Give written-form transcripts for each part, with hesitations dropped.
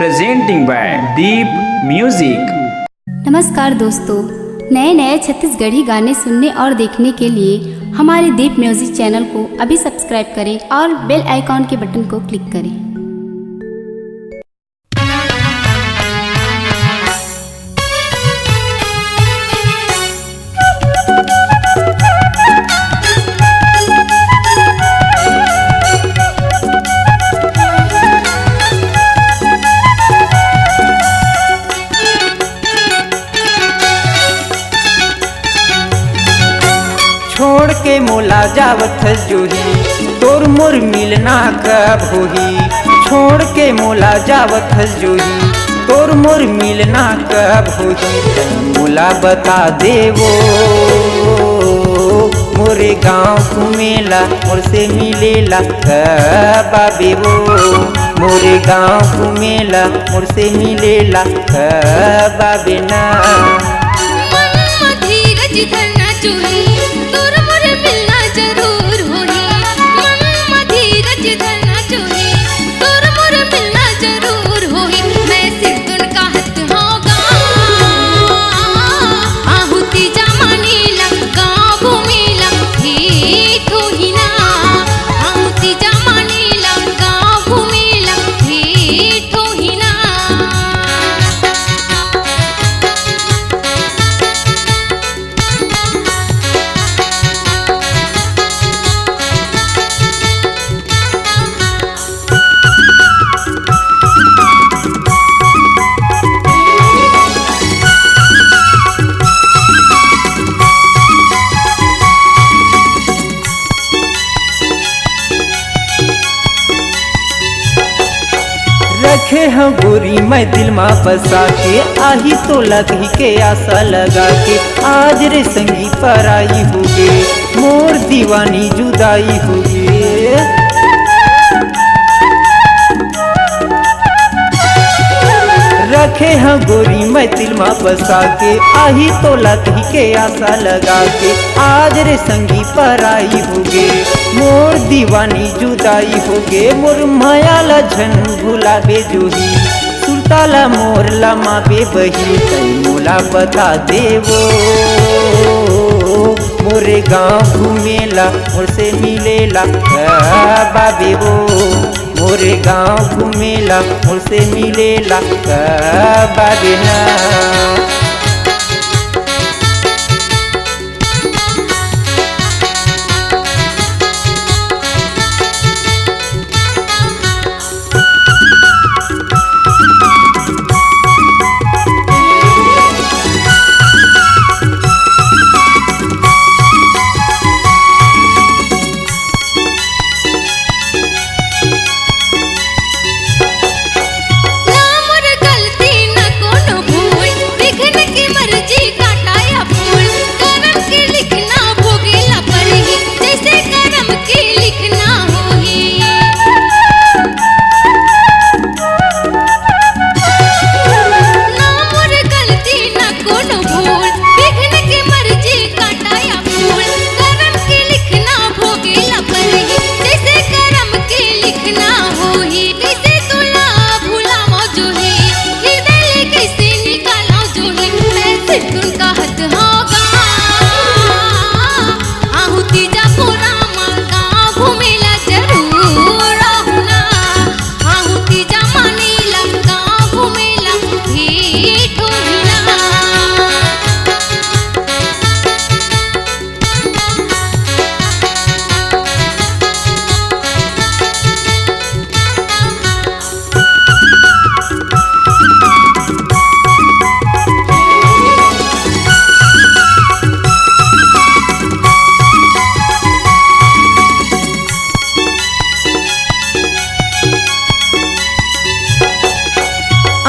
presenting by Deep Music। नमस्कार दोस्तों, नए नए छत्तीसगढ़ी गाने सुनने और देखने के लिए हमारे दीप म्यूजिक चैनल को अभी सब्सक्राइब करें और बेल आइकॉन के बटन को क्लिक करें। छोड़ के मोला जावत जोही तोर मोर मिलना कब होही। छोड़ के मोला जावत जोही तोर मोर मिलना कब होही। मोला बता देवो मोरे गाँव घूमेला मोर से मिलेला कब आबेवो। मोरे गाँव घूमेला मोर से मिलेला कब आबे ना। रखे हैं गोरी मैं दिल में बसा के आही तो लगी के आशा लगा के। आज रे संगी पर आई होगे मोर दीवानी जुदाई होगे। रखे हैं गोरी मैं दिल में बसा के आही तो लगी के आशा लगा के। आज रे संगी पर आई होगे मोर दीवानी जुदाई होगे। मोर माया ला झन भुलाबे जोही सुरताला मोर लमा बे बही। कई मोला बता देवो मोरे गाँव घूमेला मोर से मिलेला कब आबेवो। मोरे गाँव घूमेला मोर से मिलेला कब आबे ना।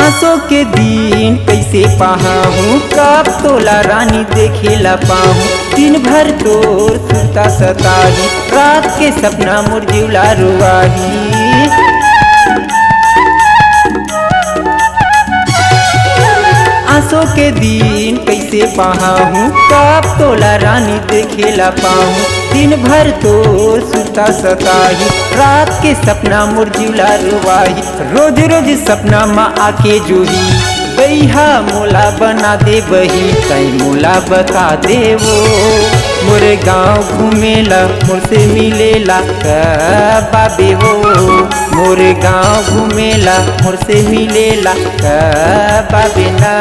आसो के दिन कैसे पाहूँ कब तोला रानी देखेला पाहूँ। दिन भर तोर सुता सताही रात के सपना मोर जीवला रुआही। आसो के दिन कैसे पाहूँ कब तोला रानी देखेला पाहूँ। दिन भर तोर सुता सताही, रात के सपना मोर जिला रुवाही, रोज रोज सपना माँ आके जूही, बैहा मोला बना दे बही, तई मोला बता दे वो, मोरे गाँव घूमेला मोर से मिलेला बाबे हो, मोरे गाँव घूमेला मोर से मिलेला बाबे ना।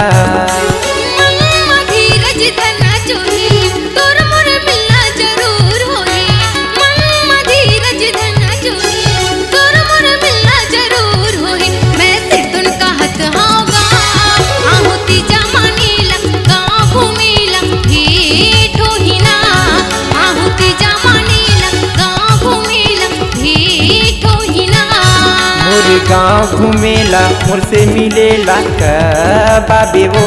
गाँव घूमेला मोर से मिलेला बाबे वो,